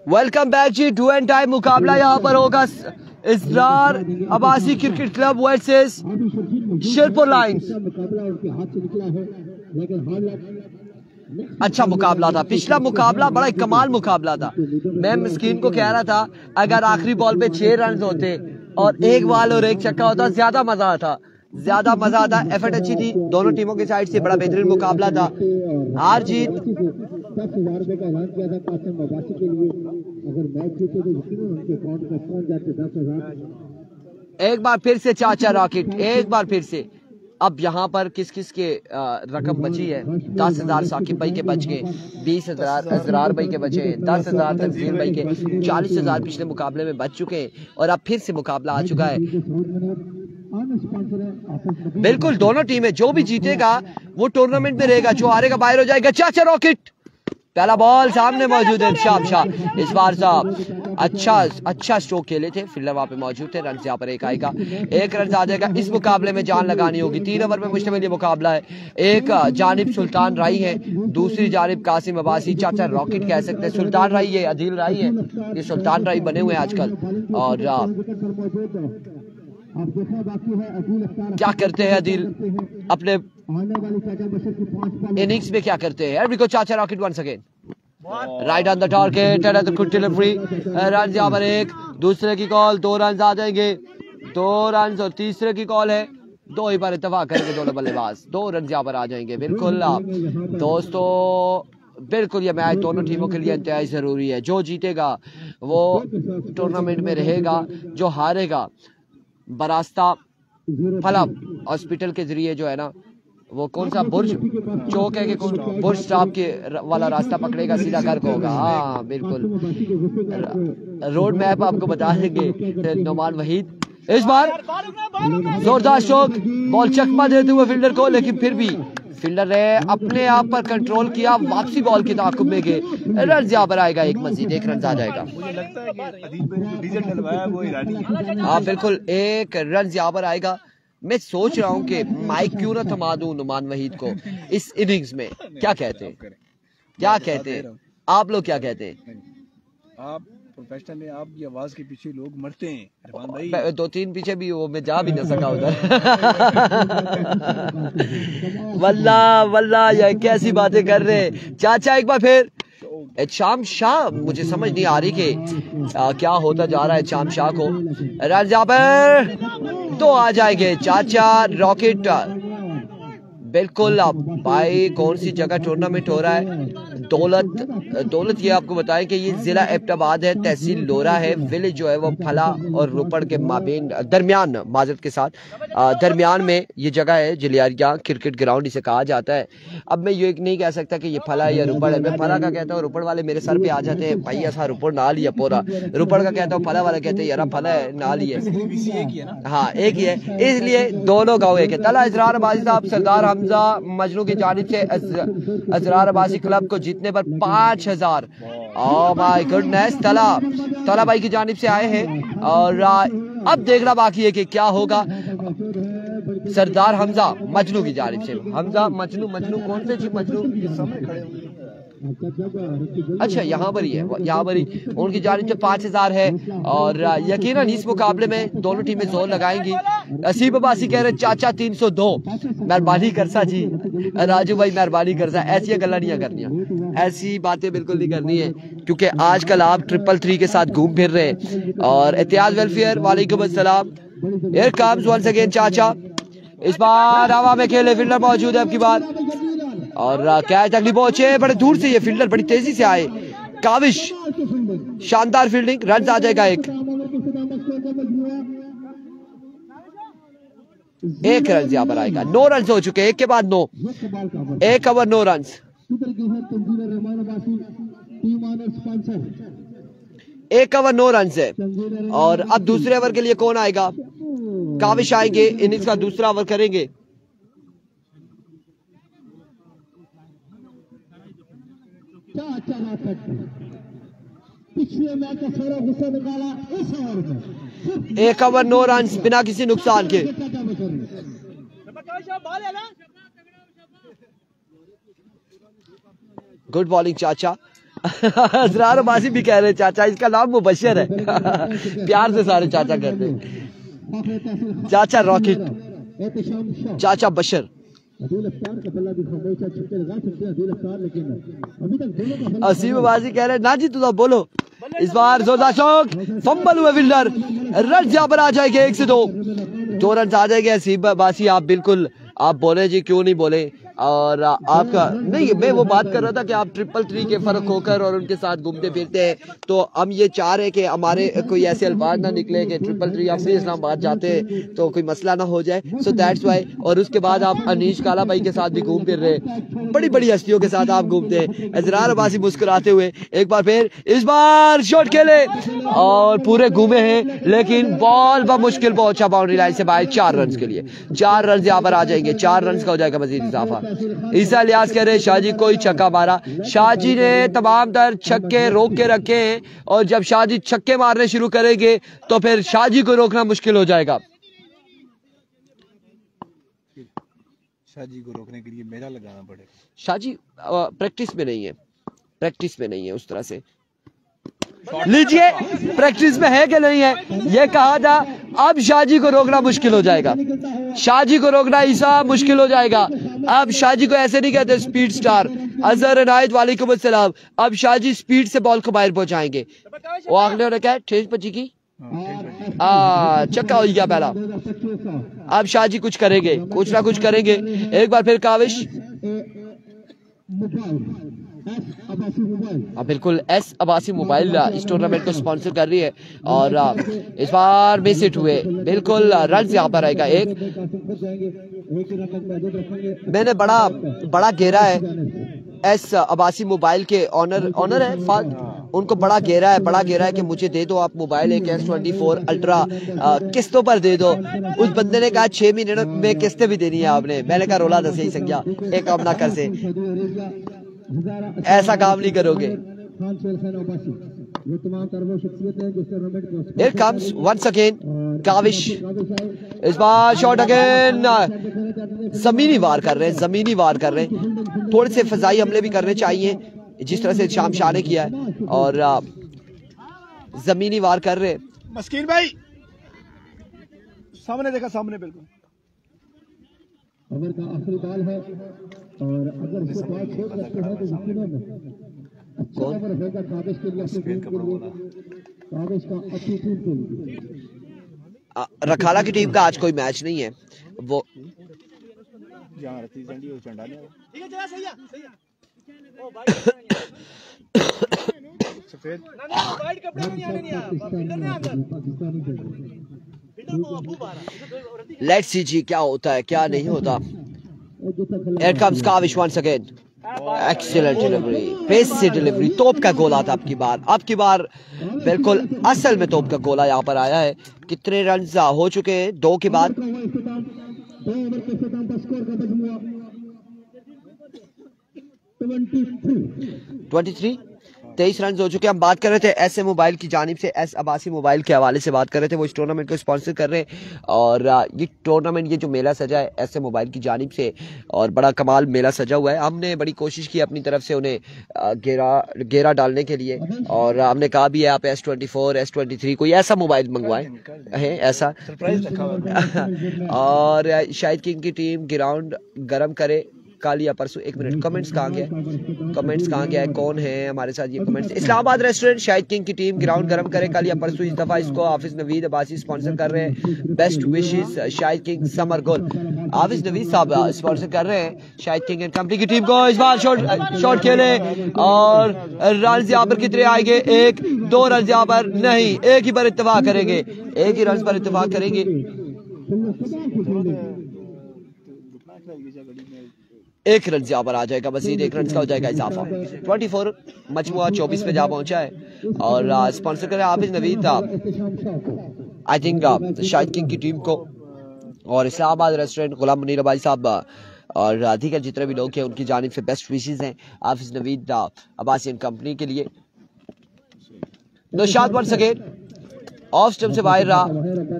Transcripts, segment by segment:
Welcome back जी। डू एंड टाइम मुकाबला यहाँ पर होगा Israr Abbasi cricket club versus Sherpur lions. अच्छा मुकाबला था, पिछला मुकाबला बड़ा कमाल मुकाबला था। मैं मिस्कीन को कह रहा था अगर आखिरी बॉल पे 6 रन होते और एक बॉल और एक छक्का होता ज्यादा मजा आता, ज्यादा मजा आता। एफर्ट अच्छी थी दोनों टीमों की साइड से, बड़ा बेहतरीन मुकाबला था। हार जीत 10,000 रुपए का ऐलान किया था कासिम अब्बासी के लिए, अगर मैच जीते तो यकीनन उनके अकाउंट में पहुंच जाते 10,000। एक बार फिर से चाचा रॉकेट, एक बार फिर से। अब यहाँ पर किस किस के रकम बची है? 10,000 साकिब भाई के बच गए, 20,000 अजरार भाई के बचे हैं, 10,000 तंजील भाई के, 40,000 पिछले मुकाबले में बच चुके हैं और अब फिर से मुकाबला आ चुका है। बिल्कुल दोनों टीमें, जो भी जीतेगा वो टूर्नामेंट में रहेगा, जो हारेगा बाहर हो जाएगा। चाचा रॉकेट पहला बॉल सामने मौजूद है शाह इस बार साहब अच्छा स्ट्रोक खेले थे, फील्डर वहां पे मौजूद थे। रन यहाँ पर एक आएगा, एक रन आ जाएगा। इस मुकाबले में जान लगानी होगी, 3 ओवर में मुश्तमिल ये मुकाबला है। एक जानिब सुल्तान राई है, दूसरी जानिब कासिम अब्बासी। चाचा रॉकेट कह सकते हैं, सुल्तान राई है, अदील राई है, ये सुल्तान राई बने हुए हैं आजकल। और क्या करते हैं अदील अपने इनिंग्स में, क्या करते हैं? देखो चाचा rocket once again right on the target and the good delivery. Run यहाँ पर एक, दूसरे की कॉल, 2 रन आ जाएंगे, 2 रन और तीसरे की कॉल है, 2 ही पर इत्तेफाक करेंगे दोनों बल्लेबाज, 2 रन यहाँ पर आ जाएंगे। बिल्कुल दोस्तों, बिल्कुल ये मैच दोनों टीमों के लिए इंतहाई जरूरी है। जो जीतेगा वो टूर्नामेंट में रहेगा, जो हारेगा बरास्ता फला हॉस्पिटल के जरिए जो है ना, वो कौन सा बुर्ज चौक है कि कौन बुर्ज स्टॉप के वाला रास्ता पकड़ेगा, सीधा घर को होगा। हाँ बिल्कुल, रोड मैप आपको बता देंगे नुमान वहीद। इस बार जोरदार स्ट्रोक, बॉल चकमा देते हुए फील्डर को, लेकिन फिर भी फील्डर ने अपने आप पर कंट्रोल किया, वापसी बॉल की ताकुब में गए। रन यहाँ पर आएगा, एक मजीद एक रन आ जाएगा। हाँ बिल्कुल, एक रन यहाँ पर आएगा। मैं सोच रहा हूँ कि माइक क्यों ना थमा दूं नुमान वहीद को इस इनिंग्स में। क्या कहते हैं, क्या कहते हैं आप लोग, क्या कहते हैं? आप प्रोफेशनल है, आपकी आवाज के पीछे लोग मरते हैं अरफान भाई। 2-3 पीछे भी वो मैं जा भी न सका उधर। वल्ला वल्ला ये कैसी बातें कर रहे हैं चाचा। एक बार फिर शाम शाह, मुझे समझ नहीं आ रही कि क्या होता जा रहा है शाम शाह को। रन यहाँ पर 2 आ जाएंगे। चाचा रॉकेट बिल्कुल। अब भाई कौन सी जगह टूर्नामेंट हो रहा है? दौलत ये आपको बताएं कि ये जिला एबटाबाद है, तहसील लोरा है, विलेज जो है वो फला और रोपड़ के माबेन दरमियान, माजरत के साथ दरमियान में ये जगह है। जलियारिया क्रिकेट ग्राउंड इसे कहा जाता है। अब मैं ये नहीं कह सकता कि ये फला या रोपड़ है, मैं फला का कहता हूँ, रोपड़ वाले मेरे सर पे आ जाते हैं, भाई ऐसा रोपड़ ना लिया पूरा, रोपड़ का कहता हूँ, फला वाला कहते हैं यार फला है ना लिया। हाँ एक ही है, इसलिए दोनों गाँव एक है। तला इसरार अब्बासी साहब सरदार हमजा मजनू की जानिब से इसरार अब्बासी क्लब को जीतने पर 5,000, ओह माय गुडनेस, तला भाई की जानिब से आए हैं। और अब देखना बाकी है कि क्या होगा। सरदार हमजा मजनू की जानिब से, हमजा मजनू कौन से जी मजनू? अच्छा यहाँ पर ही है, यहाँ पर ही उनकी जानिब से 5,000 है। और यकीनन इस मुकाबले में दोनों टीमें जोर लगाएंगी। असीब अब्बासी कह रहे चाचा 302, मेहरबानी करसा जी, राजू भाई मेहरबानी करसा, ऐसी गल्ला नहीं करनी, ऐसी बातें बिल्कुल नहीं करनी है, क्योंकि आजकल आप 333 के साथ घूम फिर रहे हैं। और एहतियाज वेलफेयर वालेकुम अस्सलाम। हियर कम्स वंस अगेन चाचा। इस बार हवा में खेले, फील्डर मौजूद है आपकी बात, और कैच अगली पहुंचे, बड़े दूर से ये फील्डर बड़ी तेजी से आए। काविश शानदार फील्डिंग, रन आ जाएगा एक रन यहाँ पर आएगा। 9 रन हो चुके, एक के बाद 9, 1 ओवर 9 रन। 1 ओवर 9 रन है। और अब दूसरे ओवर के लिए कौन आएगा? काविश आएंगे, इनिंग्स का दूसरा ओवर करेंगे। पिछले मैच का सारा गुस्सा निकाला इस ओवर में। 1 ओवर 9 रन बिना किसी नुकसान के। गुड बॉलिंग चाचा। असरार अब्बासी भी कह रहे हैं चाचा, इसका नाम मुबशर है। प्यार से सारे चाचा कहते हैं। चाचा रॉकेट, चाचा बशर। असीम अब्बासी कह रहे हैं ना जी तुझा बोलो। इस बार जोरदार शॉट, फंबल हुए विल्डर, रन यहाँ पर आ जाएंगे 1 से 2 रन आ जाएंगे। असीम अब्बासी आप बिल्कुल आप बोले जी, क्यों नहीं बोले। और आपका नहीं, मैं वो बात कर रहा था कि आप 333 के फर्क होकर और उनके साथ घूमते फिरते हैं, तो हम ये चाह रहे हैं कि हमारे कोई ऐसे अल्फाज ना निकले कि 333 आप इस्लामाबाद जाते हैं तो कोई मसला ना हो जाए। So that's why. और उसके बाद आप अनीश काला भाई के साथ भी घूम फिर रहे, बड़ी बड़ी हस्तियों के साथ आप घूमते हैं। असरार अब्बासी मुस्कुराते हुए एक बार फिर इस बार शॉट खेले और पूरे घूमे हैं, लेकिन बॉल मुश्किल पहुंचा बाउंड्री लाइन से बाहर 4 रन के लिए। 4 रन यहाँ पर आ जाएंगे, 4 रन का हो जाएगा मजीद इजाफा। ईसा लियास कह रहे शाहजी कोई छक्का मारा। शाहजी ने तमाम तर छक्के रोक के रखे हैं और जब शाहजी छक्के मारने शुरू करेंगे तो फिर शाहजी को रोकना मुश्किल हो जाएगा। शाहजी को रोकने के लिए मेला लगाना पड़ेगा। शाहजी प्रैक्टिस में नहीं है, प्रैक्टिस में नहीं है उस तरह से। लीजिए प्रैक्टिस में है कि नहीं है, ये कहा था। अब शाहजी को रोकना मुश्किल हो जाएगा, शाहजी को रोकना ईसा मुश्किल हो जाएगा। अब शाहजी को ऐसे नहीं कहते स्पीड स्टार। अजहर अनायत वालेकुम अस्सलाम। अब शाहजी स्पीड से बॉल को बाहर पहुंचाएंगे। वो आखिर ने क्या ठेस बची की चक्का हो गया पहला। अब शाहजी कुछ करेंगे, कुछ ना कुछ करेंगे। एक बार फिर काविश, बिल्कुल एस अब्बासी मोबाइल इस टूर्नामेंट को स्पॉन्सर कर रही है और इस बार मिस हिट हुए। बिल्कुल रन यहाँ पर आएगा एक। मैंने बड़ा घेरा है एस अब्बासी मोबाइल के ऑनर है, उनको बड़ा घेरा है कि मुझे दे दो आप मोबाइल एक S24 अल्ट्रा किस्तों पर दे दो। उस बंदे ने कहा 6 महीने में किस्तें भी देनी है आपने। मैंने कहा रोला दस ही संज्ञा एक काम ना कर से, ऐसा काम नहीं करोगे। Here comes once again Kaavish. इस बार शॉट अगेन, जमीनी वार कर रहे हैं। थोड़े से फजाई हमले भी करने चाहिए जिस तरह से शाम शाह ने किया है और जमीनी वार कर रहे। मस्कीन भाई सामने देखा, सामने बिल्कुल ओवर का आखिरी बॉल है और अगर इसको बॉल छोड़ सकते हैं तो यकीनन अच्छा ओवर होगा काबिश के लिए, अपनी टीम के लिए, काबिश का अच्छी टीम के लिए। रखाला की टीम का आज कोई मैच नहीं है, वो जहां रती झंडी वो चंडा ले। ठीक है, जरा सही है। ओ भाई सफेद ना वाइट कपड़े में नहीं आने, नहीं आ फिल्टर नहीं आता, फिल्टर को खूब आ रहा। लेट्स सी जी क्या होता है क्या नहीं होता। Here comes Kavish once again. Excellent delivery, pace से डिलीवरी, तोप का गोला था आपकी बार बिल्कुल असल में तोप का गोला यहाँ पर आया है। कितने रन हो चुके हैं 2 के बाद? 23 रन हो चुके हैं। हम बात कर रहे थे एस मोबाइल की जानिब से, एस अब्बासी मोबाइल के हवाले से बात कर रहे थे। वो इस टूर्नामेंट को स्पॉन्सर कर रहे हैं और ये टूर्नामेंट, ये जो मेला सजा है एस मोबाइल की जानिब से और बड़ा कमाल मेला सजा हुआ है। हमने बड़ी कोशिश की अपनी तरफ से उन्हें घेरा डालने के लिए और हमने कहा भी है आप S24 S23 कोई ऐसा मोबाइल मंगवाएं है ऐसा और शाहिद किंग की टीम ग्राउंड गर्म करे कल या परसों। 1 मिनट, कमेंट्स कहाँ गया है? कौन है हमारे साथ ये comments? Islamabad restaurant, Shahid King की टीम ग्राउंड गर्म करे कल या परसों। इस दफा इसको हाफिज नवीद अब्बासी स्पॉन्सर कर रहे हैं। बेस्ट विशेस शाहिद किंग समर गोल, हाफिज नवीद साहब स्पॉन्सर कर रहे हैं शाहिद किंग एंड कंपनी की टीम को। इस बार शॉट खेले और रन यहाँ पर कितने आएंगे? 1-2 रन यहाँ पर नहीं, एक ही पर इत्तेफाक करेंगे, एक ही रन पर इत्तेफाक करेंगे। 1 रन यहाँ पर आ जाएगा, मजीद 1 रन का हो जाएगा इजाफा। 24 मजमुआ 24 पे जा पहुंचा है और स्पॉन्सर कर रहे हैं Hafiz Naveed I think Shahid King की टीम को और इस्लामाबाद रेस्टोरेंट गुलाम मुनीर अब्बासी साहब और दीगर जितने भी लोग हैं उनकी जानिब से बेस्ट विशेस हैं हाफिज नवीद अब्बासी एंड कंपनी के लिए। Naushad once again off stump से बाहर रहा।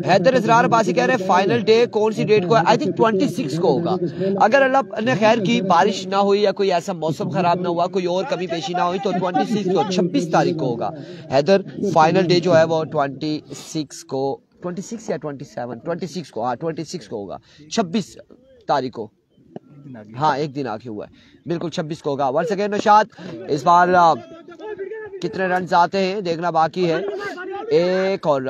हैदर इसरार अब्बासी कह रहे हैं फाइनल डे कौन सी डेट को है? आई थिंक 26 को होगा। अगर अल्लाह ने खैर की, बारिश ना हुई या कोई ऐसा मौसम खराब ना हुआ, कोई और कमी पेशी ना हुई, तो 26 को 26 तारीख को होगा। हैदर फाइनल डे जो है वो 26 को, 26 या 27, 26 को, हाँ 26 को होगा, 26 तारीख को, हाँ एक दिन आगे हुआ है, बिल्कुल 26 को होगा। वंस अगेन नौशाद, इस बार कितने रन आते हैं देखना बाकी है। एक और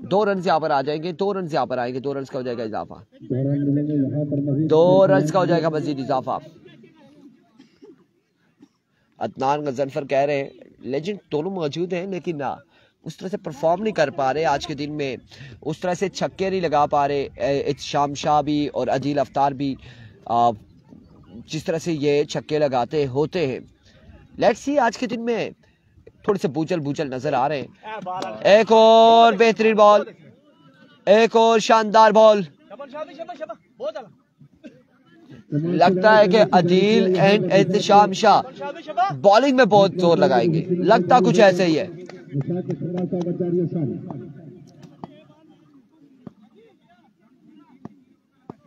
2 रन यहाँ पर आ जाएंगे, 2 रन यहाँ पर आएंगे, 2 रन का हो जाएगा इजाफा, 2 रन का हो जाएगा मजीद इजाफा। अदनान गजनफर कह रहे हैं लेजेंड दोनों मौजूद हैं लेकिन ना उस तरह से परफॉर्म नहीं कर पा रहे आज के दिन में, उस तरह से छक्के नहीं लगा पा रहे एहतशाम शाह भी और अदील अफ्तार भी, जिस तरह से ये छक्के लगाते होते हैं। लेट्स सी आज के दिन में थोड़े से बूचल नजर आ रहे हैं। एक और बेहतरीन बॉल, एक और शानदार बॉल, लगता है कि अदील एंड एहतशाम शाह बॉलिंग में बहुत जोर लगाएंगे, लगता कुछ ऐसे ही है।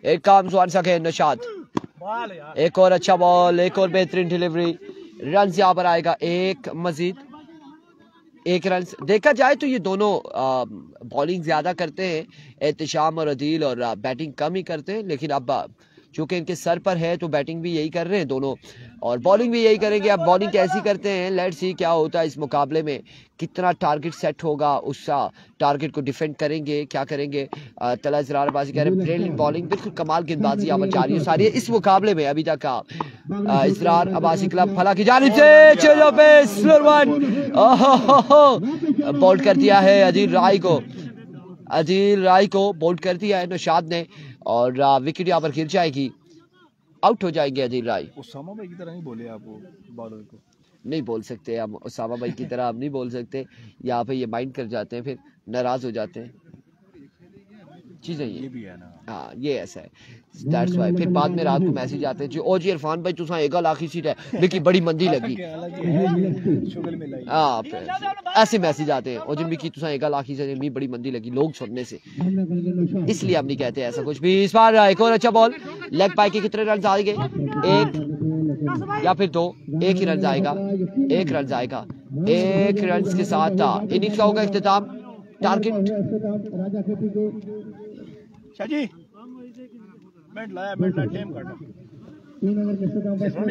एक काम सुन सके नौशाद, एक और अच्छा बॉल, एक और बेहतरीन डिलीवरी, रन यहाँ पर आएगा एक मजीद, एक रन। देखा जाए तो ये दोनों बॉलिंग ज्यादा करते हैं, एहतशाम और अदील, और बैटिंग कम ही करते हैं, लेकिन अब चूंकि इनके सर पर है तो बैटिंग भी यही कर रहे हैं दोनों और बॉलिंग भी यही करेंगे। अब बॉलिंग कैसी करते हैं, लेट्स सी क्या होता है इस मुकाबले में, कितना टारगेट सेट होगा, उस टारगेट को डिफेंड करेंगे, क्या करेंगे। तला इसरार अब्बासी कह रहे हैं ब्रिलियंट बॉलिंग, बिल्कुल कमाल गेंदबाजी यहाँ पर जारी है सारी इस मुकाबले में अभी तक का। इसरार अब्बासी क्लब फला की जानिब से चलो पे स्लोर वन बोल्ड कर दिया है अदील राय को बोल्ड कर दिया है नौशाद ने, और विकेट यहाँ पर गिर जाएगी, आउट हो जाएंगे अदील राय। उसामा भाई की तरह नहीं बोले आप वो बॉलर को, नहीं बोल सकते हम उसामा भाई की तरह, हम नहीं बोल सकते, यहाँ पे ये माइंड कर जाते हैं, फिर नाराज हो जाते हैं, चीजें ये भी है ना, हाँ ये ऐसा है, दैट्स व्हाई फिर बाद में रात को मैसेज आते हैं जी ओ जी इरफान भाई तुसा एक लाखी सीट है मिकी बड़ी मंदी लगी, हाँ ऐसे मैसेज आते हैं ओ जी मिकी तुसा एक लाखी से मी बड़ी मंदी लगी लोग सुनने से, इसलिए हम नहीं कहते ऐसा कुछ भी। इस बार एक और अच्छा बॉल, लेग पाई के कितने रन आएंगे, एक या फिर 2, एक ही रन आएगा, एक रन आएगा, एक रन के साथ इनिंग्स का होगा इख्तिताम। टारगेट शाजी बैट लाया टाइम काटा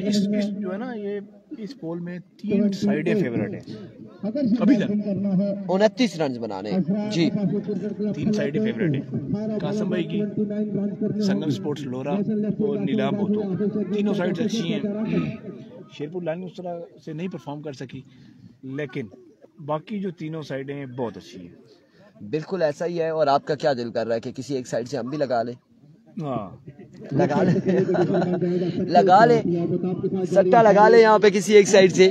इस जो है ना ये इस पोल में 3 साइडें फेवरेट है अभी तक 29 रन बनाने जी, 3 साइडें फेवरेट है, कासिम भाई की, संगम स्पोर्ट्स लोरा और नीलाम बोतो, तीनों साइड्स अच्छी हैं। शेरपुर लाइन उस तरह से नहीं परफॉर्म कर सकी लेकिन बाकी जो तीनों साइडें हैं बहुत अच्छी हैं। बिल्कुल ऐसा ही है। और आपका क्या दिल कर रहा है कि किसी एक साइड से हम भी लगा लें? लगा ले सट्टा लगा ले यहाँ पे किसी एक साइड से।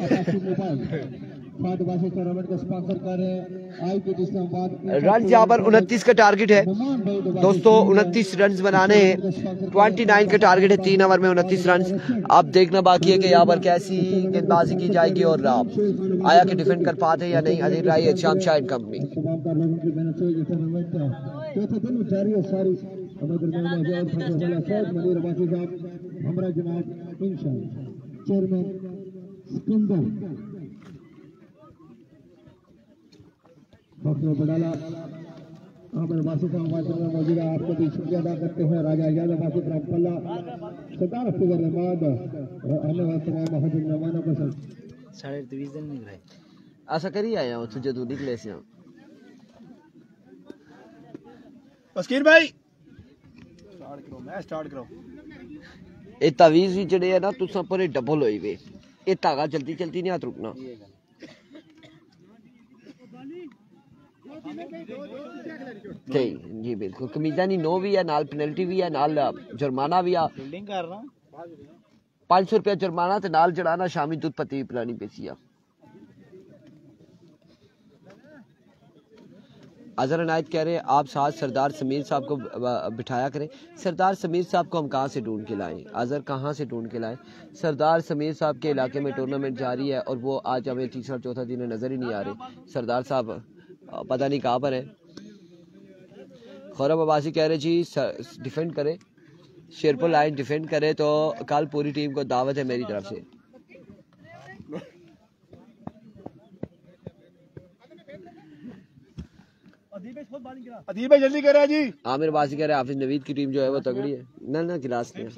रन यहाँ पर 29 का टारगेट है दोस्तों, 29 रन बनाने हैं, 29 का टारगेट है 3 ओवर में 29 रन। अब देखना बाकी है कि यहाँ पर कैसी गेंदबाजी की जाएगी और आया कि डिफेंड कर पाते या नहीं अदील राय एहतशाम शाह एंड कंपनी। बडाला मौजूद आपको भी शुक्रिया अदा करते हैं। राजा यादव बासित रामपल्ला सरदार अफ्तर रहमान और तमाम मेहमानों को सारे डिवीजन में रहे ऐसा करी आया हूँ तुझे दूर निकले से बसकीर भाई स्टार्ट करो, मैं स्टार्ट करो। ये तवीज भी जड़े है ना तुसा पूरे डबल होई वे, ये धागा जल्दी जल्दी नहीं हाथ रुकना। जी बिल्कुल, कमीजा नहीं नो भी है, नाल पेनल्टी भी है, नाल जुर्माना भी है। फील्डिंग कर रहा 500 रुपया जुर्माना ते नाल जड़ाना शामी दूध पत्ती पिलानी पेसी। अजहर अनायत कह रहे हैं आप साथ सरदार समीर साहब को बिठाया करें। सरदार समीर साहब को हम कहाँ से ढूंढ के लाएं? अजहर कहाँ से ढूंढ के लाएं? सरदार समीर साहब के इलाके में टूर्नामेंट जारी है और वो आज हमें तीसरा चौथा दिन नज़र ही नहीं आ रहे। सरदार साहब पता नहीं कहाँ पर है। खौरब अब्बासी कह रहे जी डिफेंड करे, शेरपुर लाइन डिफेंड करे तो कल पूरी टीम को दावत है मेरी तरफ से। अदीब भाई जल्दी करें जी। आमिर अब्बासी कह रहे हाफिज नवीद की टीम जो है वो तगड़ी है। ना गिलास में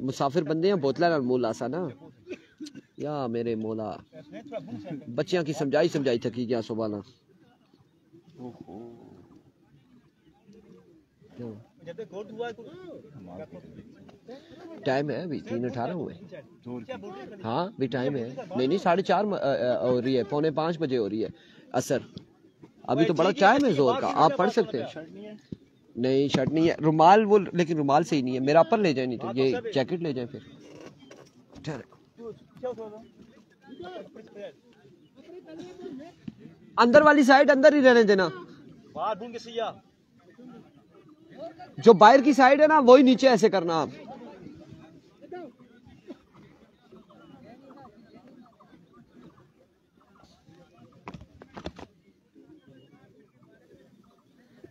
मुसाफिर बंदे हैं, बोतला ना मूल आसा ना या मेरे मौला बच्चियां की समझाई थकी गया सुबह ना। टाइम है अभी 3:18 हुए। हाँ भी टाइम है। नहीं 4:30 हो रही है, 4:45 बजे हो रही है असर। अभी तो बड़ा टाइम है जोर का, आप पढ़ सकते हैं। नहीं शर्ट नहीं है, रुमाल वो, लेकिन रुमाल से ही नहीं है मेरा। पर ले जाए, नहीं तो ये जैकेट ले जाए फिर। अंदर वाली साइड अंदर ही रहने देना, जो बाहर की साइड है ना वही नीचे ऐसे करना आप।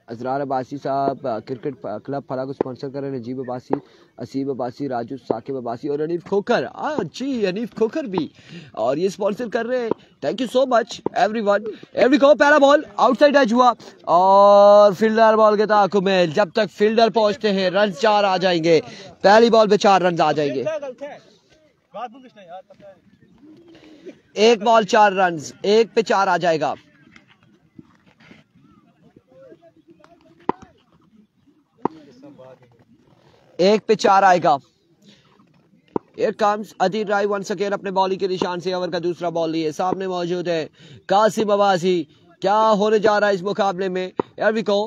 अजरार अब्बासी साहब क्रिकेट क्लब फला को स्पॉन्सर कर रहे हैं। नजीब अब्बासी, असीब अब्बासी, राजू साकिब अब्बासी और अनीफ खोखर। जी अनीफ खोखर भी, और ये स्पॉन्सर कर रहे हैं। Thank you so much everyone. Every को पहला बॉल आउटसाइड एज हुआ और फील्डर बॉल के ताक़ुब में। जब तक फील्डर पहुंचते हैं रन 4 आ जाएंगे। पहली बॉल पे 4 रन आ जाएंगे। एक बॉल 4 रन, एक पे 4 आ जाएगा। एक पे 4 आएगा। Here comes Adeel Rai once again अपने बॉलिंग के निशान से। ओवर का दूसरा बॉल लिए सामने मौजूद है कासिम अब्बासी। क्या होने जा रहा है इस मुकाबले में? Here we go।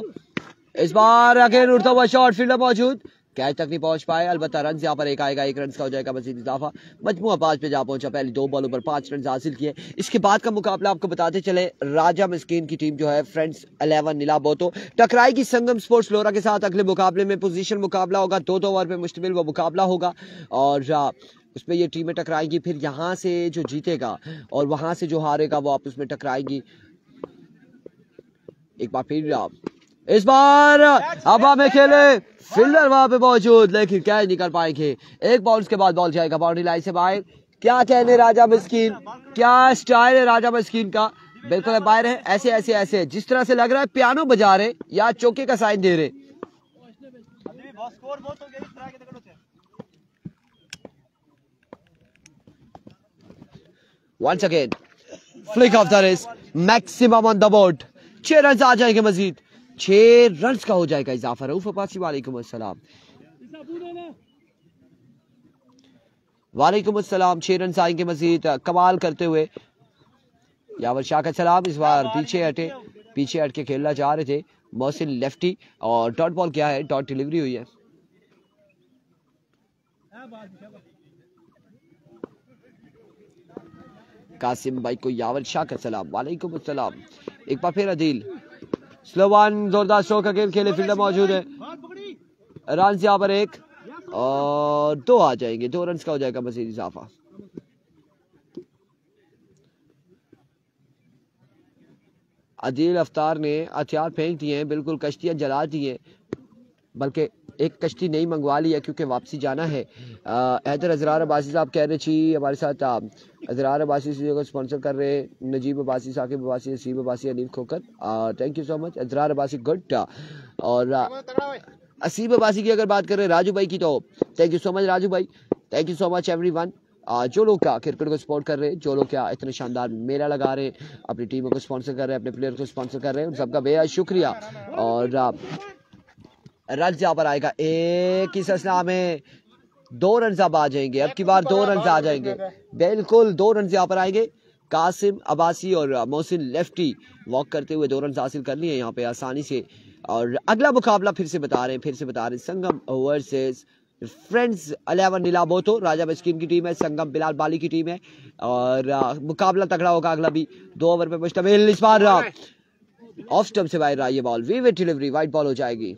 इस बार अगेन उड़ता हुआ शॉट, फील्डर मौजूद, कैच तक नहीं पहुंच पाए। अलबत्ता रन यहाँ पर एक आएगा, 1 रन का हो जाएगा मजीद इजाफा। मजमुआ 5 पे जा पहुंचा। पहली 2 बॉलों पर 5 रन हासिल किए। इसके बाद का मुकाबला आपको बताते चले, राजा मस्कीन की टीम जो है फ्रेंड्स 11 नीला बोतो टकराएगी संगम स्पोर्ट्स लोरा के साथ। अगले मुकाबले में पोजीशन मुकाबला होगा, 2 ओवर पे मुश्तमिल वो मुकाबला होगा और उसमें ये टीमें टकराएंगी। फिर यहाँ से जो जीतेगा और वहां से जो हारेगा वो आपस में टकराएंगी। एक बार फिर इस बार हवा में खेले, फील्डर वहां पे मौजूद लेकिन कैच नहीं कर पाएंगे। एक बॉल के बाद बॉल जाएगा बाउंड्री लाइन से बाहर। क्या कहने राजा मस्कीन, क्या स्टाइल है राजा मस्कीन का। बिल्कुल बाहर है, ऐसे ऐसे ऐसे जिस तरह से लग रहा है पियानो बजा रहे या चौके का साइन दे रहे। Once again, flick of the wrist, maximum on the board। 6 run आ जाएंगे मजीद, 6 रन का हो जाएगा इजाफा। रऊफ अब्बासी वालेकुम अस्सलाम। वालेकुम अस्सलाम। 6 रन आएंगे मजीद कमाल करते हुए। यावर शाह का सलाम। इस बार पीछे हट के खेलना चाह रहे थे मोहसिन लेफ्टी और डॉट बॉल क्या है, डॉट डिलीवरी हुई है। कासिम भाई को यावर शाह का सलाम। वालेकुम अस्सलाम। एक बार फिर अदील स्लो वन, जोरदार स्ट्रोक अगेन खेले, फील्डर मौजूद है। रन यहाँ पर 1 और 2 आ जाएंगे, 2 रन का हो जाएगा मजीद इजाफा। अदील अफ्तार ने हथियार फेंक दिए हैं, बिल्कुल कश्तियां जला दी हैं, बल्कि एक कश्ती नहीं मंगवा ली है क्योंकि वापसी जाना है। हैदर अजरार अब्बासी साहब कह रहे छी हमारे साथ अजरार अब्बासी को स्पॉन्सर कर रहे हैं। Najeeb Abbasi, Saqib Abbasi, Naseeb Abbasi, Anif Khokhar. Thank you so much Azrar Abbasi, good. और असीब अब्बासी की अगर बात करें राजू भाई की, तो thank you so much Raju भाई, thank you so much everyone. जो लोग क्या क्रिकेट को सपोर्ट कर रहे हैं, जो लोग क्या इतने शानदार मेला लगा रहे हैं, अपनी टीमों को स्पॉन्सर कर रहे हैं, अपने प्लेयर को स्पॉन्सर कर रहे हैं, उन सबका बेहद शुक्रिया। और रन यहाँ पर आएगा एक ही ससना में, 2 रन अब आ जाएंगे। अब की बार 2 रन आ जाएंगे, बिल्कुल 2 रन यहाँ पर आएंगे। कासिम अब्बासी और मोहसिन लेफ्टी वॉक करते हुए 2 रन हासिल कर लिए यहाँ पे आसानी से। और अगला मुकाबला फिर से बता रहे हैं, संगम वर्सेस फ्रेंड्स 11 नीला बोतो। राजा मस्कीन की टीम है, संगम बिलाल बाली की टीम है और मुकाबला तगड़ा होगा। अगला भी 2 ओवर पे मुश्तमिल। इस बार ऑफ स्टंप से बाहर रहा ये बॉल, वीवेट डिलीवरी, वाइट बॉल हो जाएगी।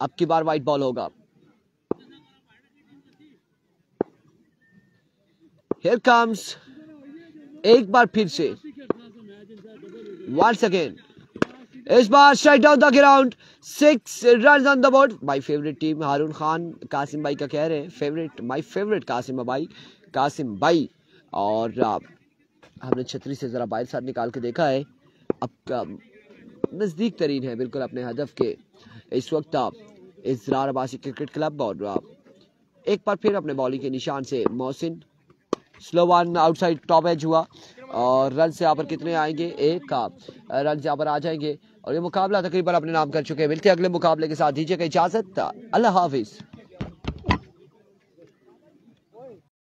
अब की बार वाइट बॉल होगा। हियर कम्स, एक बार फिर से, वंस अगेन, इस बार strike down the ground, 6 run on the board. My favourite team Haroon Khan, Qasim भाई का कह रहे हैं फेवरेट, माय फेवरेट कासिम भाई। और हमने छतरी से जरा बाहर साथ निकाल के देखा है, अब नजदीक तरीन है बिल्कुल अपने हदफ के इस वक्त इजरार अब्बासी क्रिकेट क्लब। और एक बार फिर अपने बॉलिंग के निशान से Mohsin, slow one outside top edge हुआ और रन से यहाँ पर कितने आएंगे, 1 रन से यहाँ पर आ जाएंगे और ये मुकाबला तकरीबन अपने नाम कर चुके हैं। मिलते हैं अगले मुकाबले के साथ, दीजिएगा इजाजत, अल्लाह हाफिज।